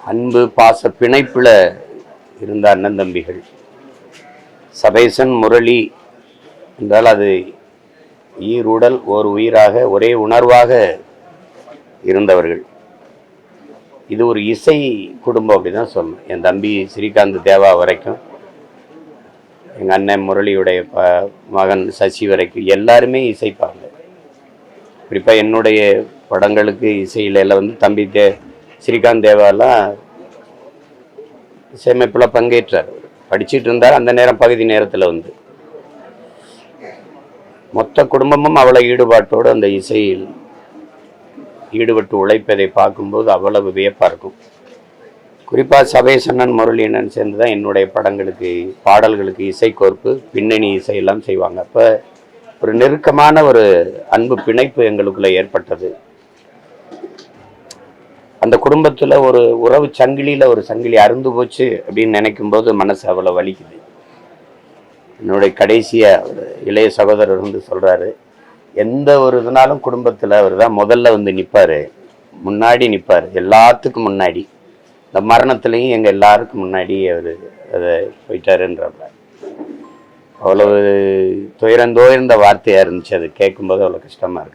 அன்பு பாச பிணைப்புல இருந்த அண்ணன் தம்பிகள். சபேசன் முரளி என்றால் அது ஈருடல் ஓர் உயிராக ஒரே உணர்வாக இருந்தவர்கள். இது ஒரு இசை குடும்பம் அப்படிதான் சொல்லணும். என் தம்பி ஸ்ரீகாந்த் தேவா வரைக்கும், எங்கள் அண்ணன் முரளியுடைய மகன் சசி வரைக்கும் எல்லாருமே இசைப்பாங்க. குறிப்பாக என்னுடைய படங்களுக்கு இசையில தம்பி ஸ்ரீகாந்த் தேவாலாம் இசையமைப்பில் பங்கேற்றார். படிச்சுட்டு இருந்தார் அந்த நேரம், பகுதி நேரத்தில் மொத்த குடும்பமும் அவ்வளோ ஈடுபாட்டோடு அந்த இசையில் ஈடுபட்டு உழைப்பதை பார்க்கும்போது அவ்வளவு வியப்பாக இருக்கும். குறிப்பாக சபேசண்ணன் முரளியண்ணன் சேர்ந்து தான் என்னுடைய படங்களுக்கு பாடல்களுக்கு இசை கோர்ப்பு, பின்னணி இசையெல்லாம் செய்வாங்க. அப்போ ஒரு நெருக்கமான ஒரு அன்பு பிணைப்பு எங்களுக்குள்ள ஏற்பட்டது. அந்த குடும்பத்தில் ஒரு உறவு சங்கிலியில் ஒரு சங்கிலி அருந்து போச்சு அப்படின்னு நினைக்கும் போது மனசு அவ்வளோ வலிக்குது. என்னுடைய கடைசியாக ஒரு இளைய சகோதரர் சொல்கிறாரு, எந்த ஒரு இதனாலும் குடும்பத்தில் அவர் தான் முதல்ல நிற்பார், முன்னாடி நிற்பார், எல்லாத்துக்கும் முன்னாடி. இந்த மரணத்துலேயும் எங்கள் எல்லாருக்கும் முன்னாடி அவர் அதை போயிட்டாருன்றப்ப அவ்வளவு துயர்ந்த வார்த்தையாக இருந்துச்சு. அது கேட்கும்போது அவ்வளோ கஷ்டமாக இருக்கு.